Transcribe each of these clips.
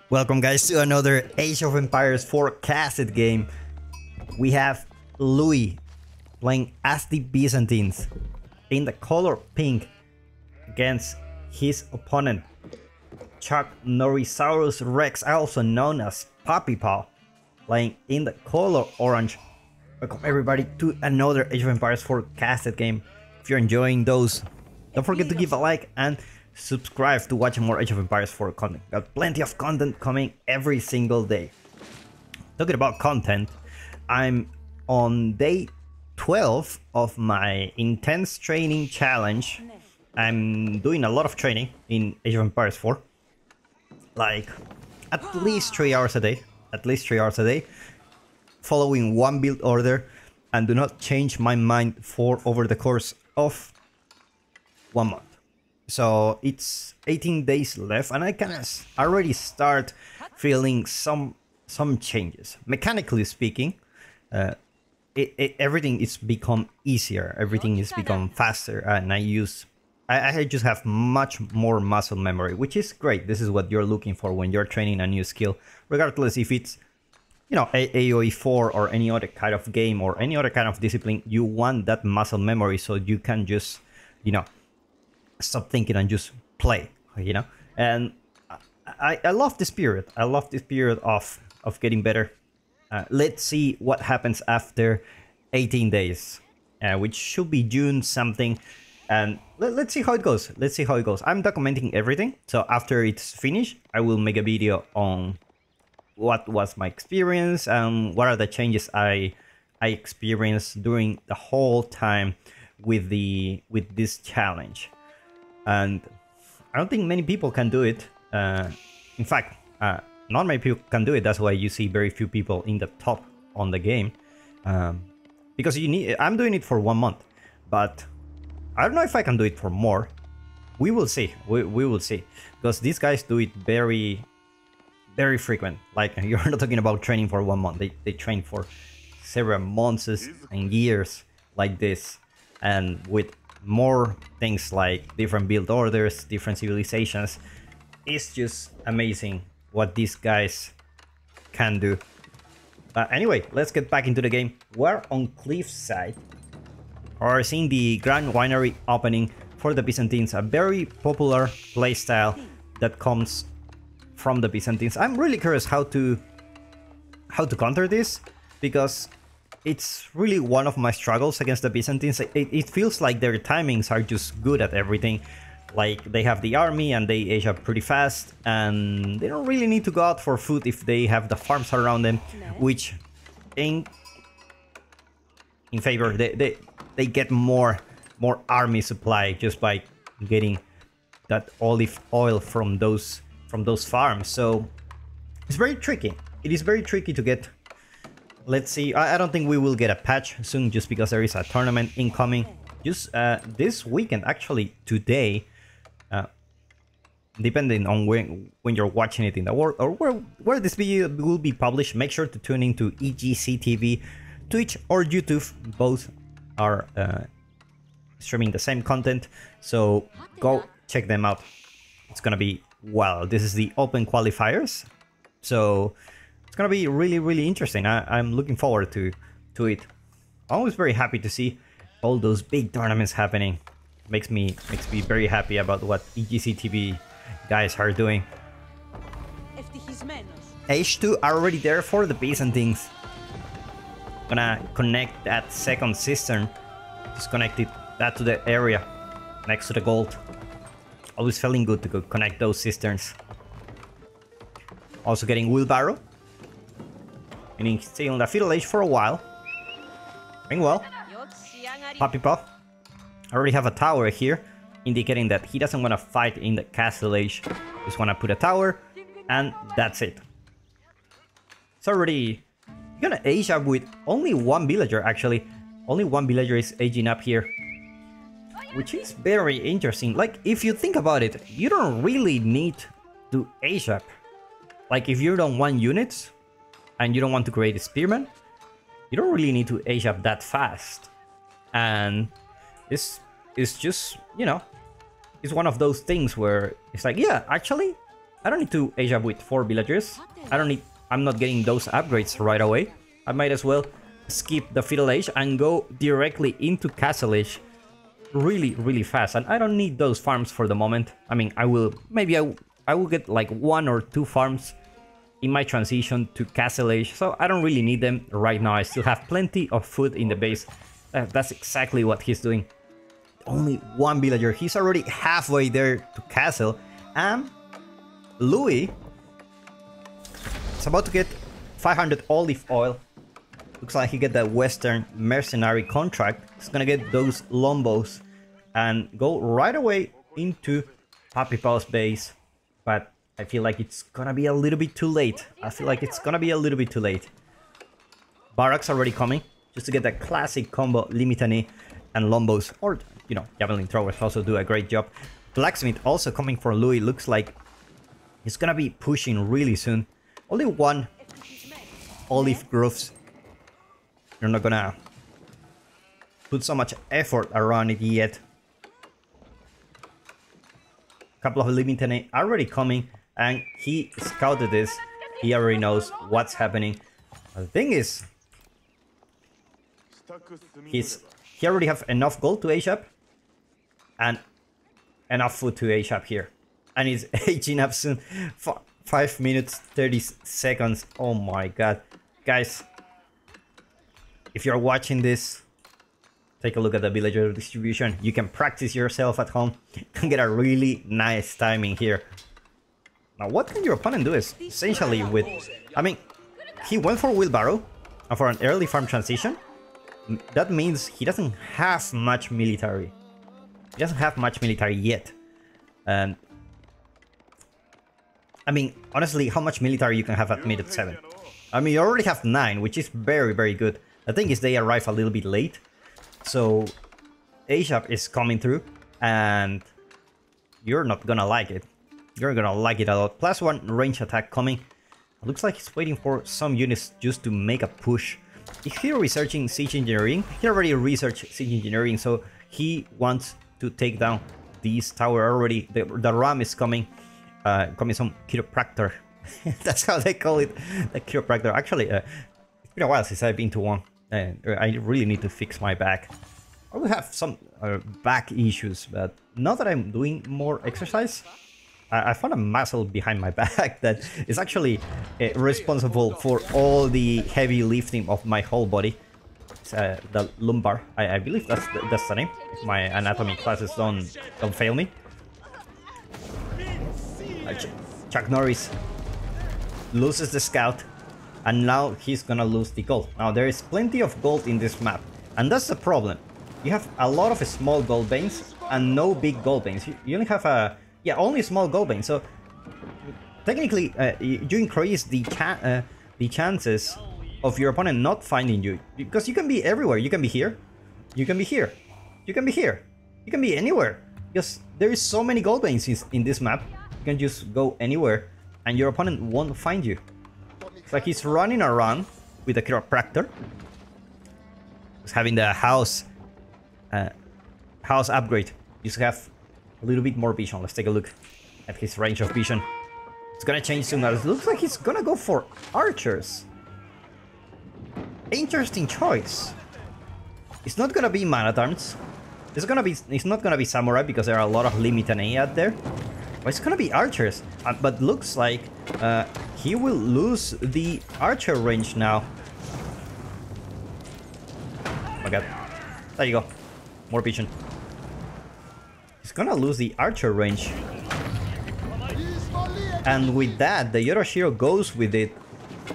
Welcome guys to another Age of Empires forecasted game. We have Louis playing as the Byzantines in the color pink against his opponent Chuck Norrisaurus Rex, also known as Puppy Paw, playing in the color orange. Welcome everybody to another Age of Empires forecasted game. If you're enjoying those, don't forget to give a like and subscribe to watch more Age of Empires 4 content. Got plenty of content coming every single day. Talking about content, I'm on day 12 of my intense training challenge. I'm doing a lot of training in Age of Empires 4. Like at least 3 hours a day. Following one build order and do not change my mind for over the course of 1 month. So it's 18 days left and I can already start feeling some changes. Mechanically speaking, everything is become easier, everything is become faster, and I just have much more muscle memory, which is great. This is what you're looking for when you're training a new skill, regardless if it's, you know, AoE 4 or any other kind of game or any other kind of discipline. You want that muscle memory so you can just, you know, stop thinking and just play, you know. And I love this period. I love this period of getting better. Let's see what happens after 18 days, which should be June something. And let's see how it goes. I'm documenting everything, so after it's finished I will make a video on what was my experience and what are the changes I experienced during the whole time with this challenge. And I don't think many people can do it. In fact, not many people can do it. That's why you see very few people in the top on the game. Because I'm doing it for 1 month, but I don't know if I can do it for more. We will see. We will see. Because these guys do it very, very frequent. Like, you're not talking about training for 1 month. They train for several months and years like this. And with more things like different build orders, different civilizations. It's just amazing what these guys can do. Anyway, let's get back into the game. We're on Cliffside. We're seeing the Grand Winery opening for the Byzantines, a very popular playstyle that comes from the Byzantines. I'm really curious how to counter this, because it's really one of my struggles against the Byzantines. It feels like their timings are just good at everything. Like, they have the army and they age up pretty fast, and they don't really need to go out for food if they have the farms around them, which in favor, they get more army supply just by getting that olive oil from those farms. So it's very tricky. It is very tricky to get. Let's see, I don't think we will get a patch soon just because there is a tournament incoming. Just this weekend, actually today, depending on when you're watching it in the world or where this video will be published. Make sure to tune into EGC TV, Twitch or YouTube. Both are streaming the same content, so go check them out. It's gonna be wild. This is the open qualifiers, so it's gonna be really interesting. I'm looking forward to it. I'm always very happy to see all those big tournaments happening. Makes me very happy about what EGC TV guys are doing. H2 are already there for the Byzantines. Gonna connect that second cistern. Just connected that to the area next to the gold. Always feeling good to connect those cisterns. Also getting wheelbarrow. Meaning stay on the feudal age for a while. Doing well. Puppy Paw. I already have a tower here, indicating that he doesn't want to fight in the castle age. Just want to put a tower, and that's it. It's already gonna age up with only one villager, actually. Only one villager is aging up here, which is very interesting. Like, if you think about it, you don't really need to age up. Like, if you don't want units and you don't want to create a spearman, you don't really need to age up that fast. And this is just, you know, it's one of those things where it's like, yeah, actually, I don't need to age up with 4 villagers. I'm not getting those upgrades right away. I might as well skip the feudal age and go directly into castle age really, really fast. And I don't need those farms for the moment. I mean, I will get like 1 or 2 farms in my transition to castle age, so I don't really need them right now. I still have plenty of food in the base. That's exactly what he's doing. Only 1 villager. He's already halfway there to castle, and Louis is about to get 500 olive oil. Looks like he get the Western mercenary contract. He's gonna get those lombos and go right away into Papi Pau's base, but I feel like it's gonna be a little bit too late. Barracks already coming, just to get that classic combo Limitane and Lombos, or, you know, Javelin Throwers also do a great job. Blacksmith also coming for Louis. Looks like he's gonna be pushing really soon. Only 1 olive groves. You're not gonna put so much effort around it yet. Couple of Limitane already coming. And he scouted this. He already knows what's happening. The thing is, he already have enough gold to age up and enough food to age up here. And he's aging up soon. 5 minutes, 30 seconds. Oh my god. Guys, if you're watching this, take a look at the villager distribution. You can practice yourself at home and get a really nice timing here. Now, what can your opponent do is essentially with... I mean, he went for wheelbarrow and for an early farm transition. That means he doesn't have much military. He doesn't have much military yet. And I mean, honestly, how much military you can have at mid at 7? I mean, you already have 9, which is very, very good. The thing is, they arrive a little bit late. So, Asia is coming through, and you're not gonna like it. You're gonna like it a lot. +1 range attack coming. Looks like he's waiting for some units just to make a push. If he's researching siege engineering, he already researched siege engineering, so he wants to take down this tower already. The ram is coming. Coming some chiropractor. That's how they call it, the chiropractor. Actually, it's been a while since I've been to one, and I really need to fix my back. I will have some back issues, but now that I'm doing more exercise, I found a muscle behind my back that is actually responsible for all the heavy lifting of my whole body. It's the lumbar. I believe that's the name. If my anatomy classes don't fail me. Chuck Norris loses the scout, and now he's gonna lose the gold. Now there is plenty of gold in this map, and that's the problem. You have a lot of small gold veins and no big gold veins. You only have only small gold veins. So technically, you increase the chances of your opponent not finding you, because you can be everywhere. You can be here, you can be here, you can be here, you can be anywhere, because there is so many gold veins in this map. You can just go anywhere and your opponent won't find you. It's like he's running around with a chiropractor. He's having the house upgrade. You just have a little bit more vision. Let's take a look at his range of vision. It's gonna change soon. It looks like he's gonna go for archers. Interesting choice. It's not gonna be man-at-arms. It's not gonna be samurai, because there are a lot of Limitane out there. But it's gonna be archers. But looks like he will lose the archer range now. Oh my god. There you go. More vision. He's gonna lose the archer range. And with that, the Yoroshiro goes with it.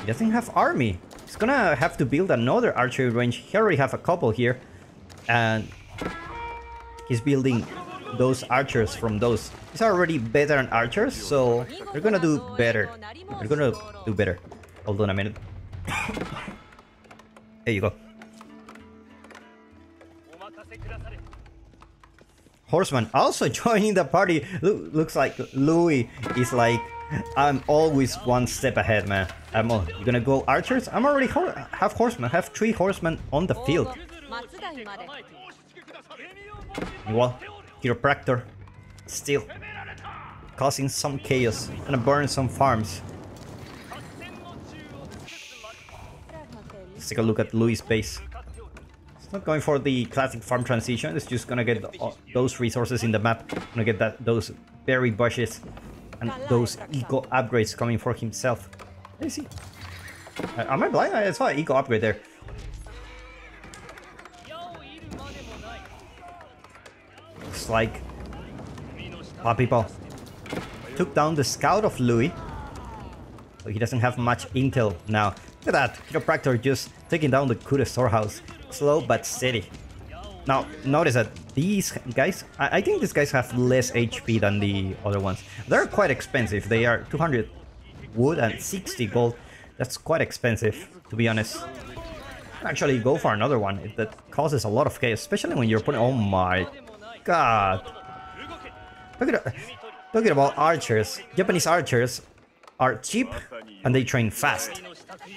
He doesn't have army. He's gonna have to build another archery range. He already have a couple here. And he's building those archers from those. He's already veteran archers, so they're gonna do better. They're gonna do better. Hold on a minute. There you go. Horseman also joining the party. Looks like Louis is like, I'm always one step ahead, man. You're gonna go archers? I'm already have horsemen. I have 3 horsemen on the field. Well, chiropractor still causing some chaos. Gonna burn some farms. Let's take a look at Louis' base. It's not going for the classic farm transition. It's just gonna get those resources in the map. Gonna get those berry bushes and those eco upgrades coming for himself. Let me see. Am I blind? I saw an eco upgrade there. Looks like people took down the scout of Louis. So he doesn't have much intel now. Look at that. Chiropractor just taking down the Kude storehouse. Slow but steady. Now, notice that these guys, I think these guys have less HP than the other ones. They're quite expensive. They are 200 wood and 60 gold. That's quite expensive, to be honest. Actually, go for another one. That causes a lot of chaos, especially when you're putting... Oh my god. Talking about archers. Japanese archers are cheap and they train fast.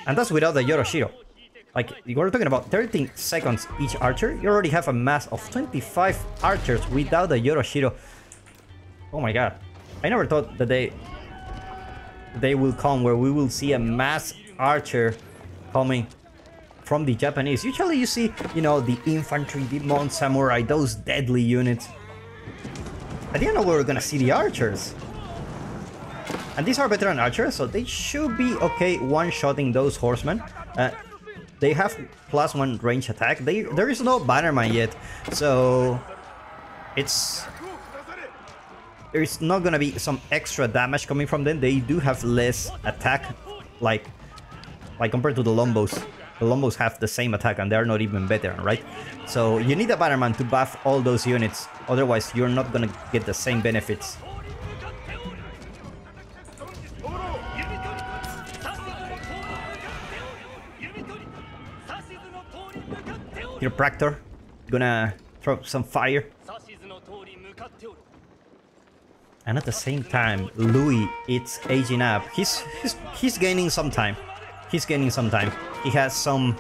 And that's without the Yoroshiro. Like, you're talking about 13 seconds each archer. You already have a mass of 25 archers without the Yoroshiro. Oh my god. I never thought that they will come where we will see a mass archer coming from the Japanese. Usually you see, you know, the infantry, the Mount Samurai, those deadly units. I didn't know we were gonna see the archers. And these are veteran archers, so they should be okay one-shotting those horsemen. They have +1 range attack. There is no bannerman yet, so there's not gonna be some extra damage coming from them. They do have less attack, like compared to the Lombos. The Lombos have the same attack and they're not even veteran, right? So you need a bannerman to buff all those units. Otherwise, you're not gonna get the same benefits. Chiropractor gonna throw some fire. And at the same time, Louis is aging up. He's gaining some time. He's gaining some time. He has some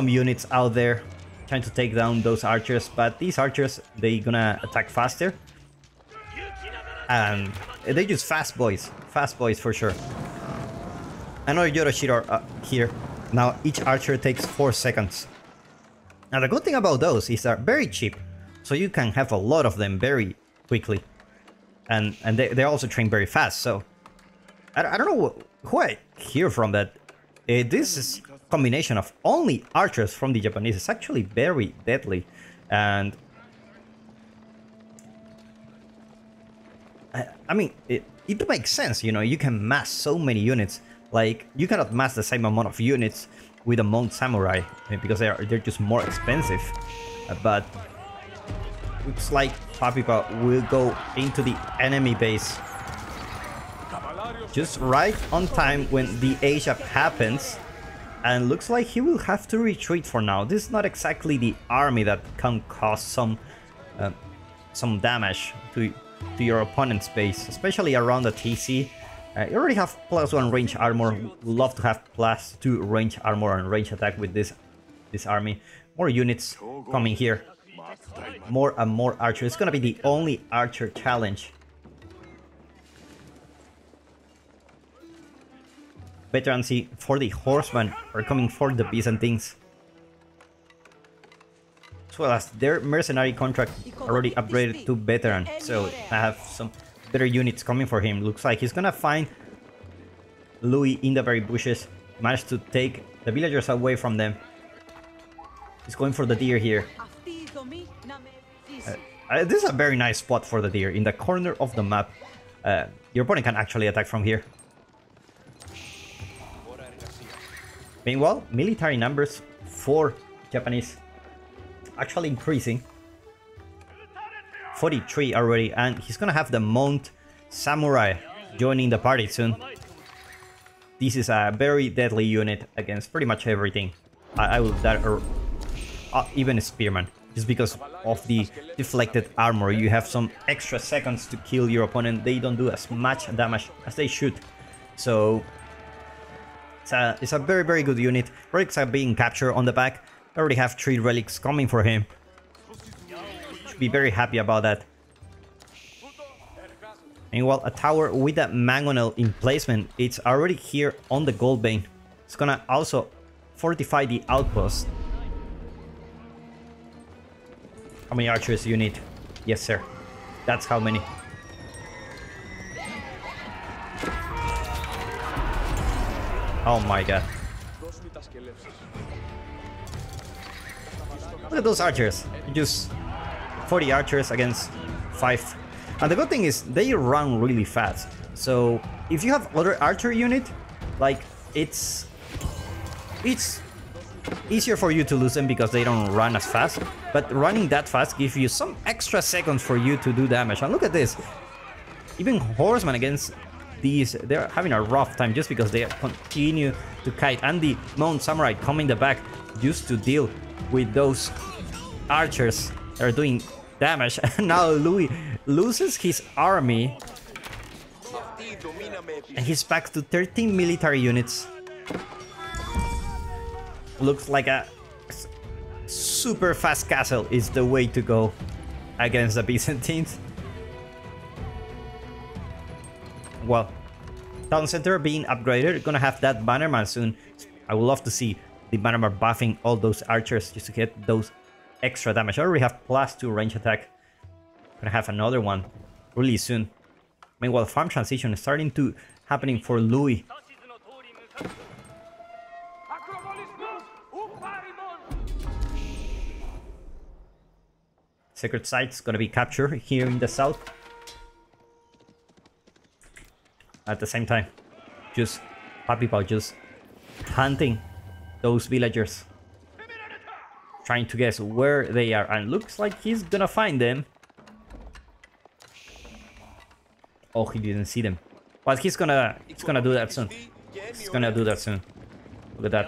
units out there trying to take down those archers, but these archers, they gonna attack faster. And they just fast boys for sure. Another Yoroshiro here. Now each archer takes 4 seconds. Now the good thing about those is they're very cheap, so you can have a lot of them very quickly. And they also train very fast, so I don't know who I hear from that. This is combination of only archers from the Japanese. It's actually very deadly, and I mean it makes sense. You know, you can mass so many units. Like, you cannot mass the same amount of units with a Mount Samurai because they're just more expensive. But looks like Papipa will go into the enemy base just right on time when the age up happens, and looks like he will have to retreat for now. This is not exactly the army that can cause some damage to your opponent's base, especially around the TC. You already have +1 range armor. Would love to have +2 range armor and range attack with this army. More units coming here. More and more archers. It's gonna be the only archer challenge. Veterancy for the horsemen are coming for the Byzantines, as well as their mercenary contract already upgraded to veteran. So I have some better units coming for him. Looks like he's gonna find Louis in the very bushes. Managed to take the villagers away from them. He's going for the deer here. This is a very nice spot for the deer, in the corner of the map. Your opponent can actually attack from here. Meanwhile, military numbers for Japanese actually increasing. 43 already, and he's gonna have the Mount Samurai joining the party soon. This is a very deadly unit against pretty much everything. I will that or even a spearman, just because of the deflected armor. You have some extra seconds to kill your opponent. They don't do as much damage as they should, so it's a very, very good unit. Relics are being captured on the back. I already have 3 relics coming for him. Should be very happy about that. Meanwhile, a tower with a mangonel in placement, it's already here on the gold vein. It's gonna also fortify the outpost. How many archers do you need? Yes, sir. That's how many. Oh my god. Look at those archers. Just 40 archers against 5. And the good thing is they run really fast. So if you have other archer unit, like it's easier for you to lose them because they don't run as fast. But running that fast gives you some extra seconds for you to do damage. And look at this. Even horsemen against these, they're having a rough time just because they continue to kite. And the Mount Samurai come in the back just to deal with those archers that are doing damage. And now Louis loses his army. And he's back to 13 military units. Looks like a super fast castle is the way to go against the Byzantines. Well, town center being upgraded, gonna have that bannerman soon. I would love to see the bannerman buffing all those archers just to get those extra damage. I already have +2 range attack. Gonna have another one really soon. Meanwhile, farm transition is starting to happening for Louis. Sacred sites gonna be captured here in the south. At the same time, just people just hunting those villagers, trying to guess where they are, and looks like he's gonna find them. Oh, he didn't see them. But he's gonna do that soon. He's gonna do that soon. Look at that.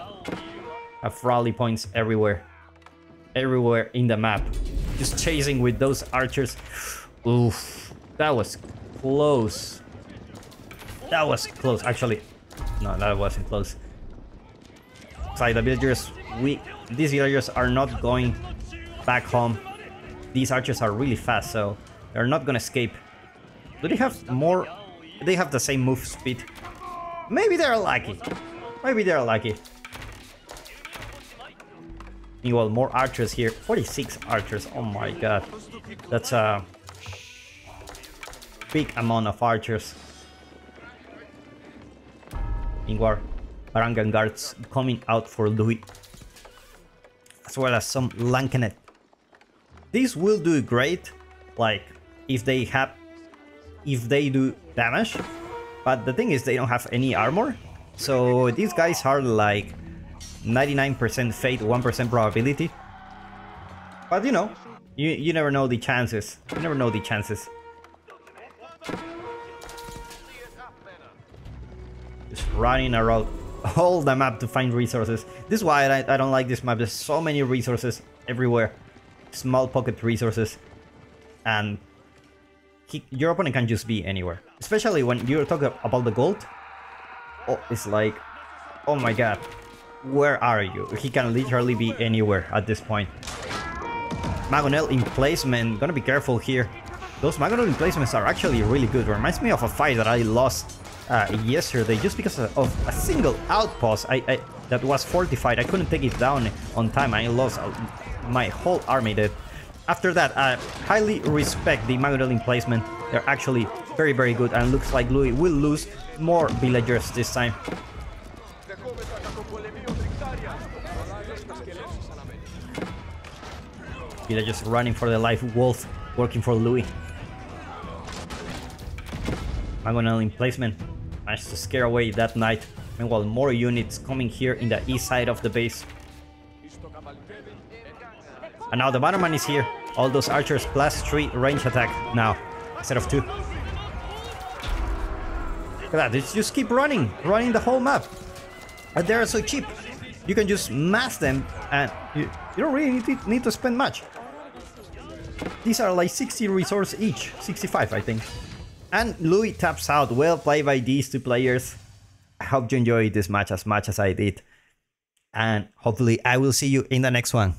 Have rally points everywhere. Everywhere in the map. Just chasing with those archers. Oof. That was close. That was close. Actually, no, that wasn't close. It's like the villagers, these villagers are not going back home. These archers are really fast, so they're not gonna escape. Do they have more? They have the same move speed. Maybe they're lucky. Maybe they're lucky. Meanwhile, more archers here. 46 archers. Oh my god. That's a big amount of archers. Meanwhile, Barangan guards coming out for Louis. As well as some Lankenet. This will do great, like, if they do damage. But the thing is, they don't have any armor. So these guys are like 99% fate, 1% probability. But you know, you never know the chances. You never know the chances. Just running around all the map to find resources. This is why I don't like this map. There's so many resources everywhere. Small pocket resources. And your opponent can just be anywhere. Especially when you're talking about the gold. Oh, it's like, oh my god. Where are you? He can literally be anywhere at this point. Mangonel in placement. Gonna be careful here. Those Mangonel emplacements are actually really good. Reminds me of a fight that I lost yesterday just because of a single outpost that was fortified. I couldn't take it down on time. I lost my whole army. That after that, I highly respect the Mangonel emplacement. They're actually very, very good, and looks like Louis will lose more villagers this time. Villagers running for their life. Wolf working for Louis. Mangonel in placement. Managed to scare away that knight. Meanwhile, more units coming here in the east side of the base. And now the bannerman is here. All those archers +3 range attack now, instead of 2. Look at that, they just keep running the whole map. And they're so cheap. You can just mass them and you don't really need to spend much. These are like 60 resources each, 65 I think. And Louis taps out. Well played by these two players. I hope you enjoyed this match as much as I did. And hopefully I will see you in the next one.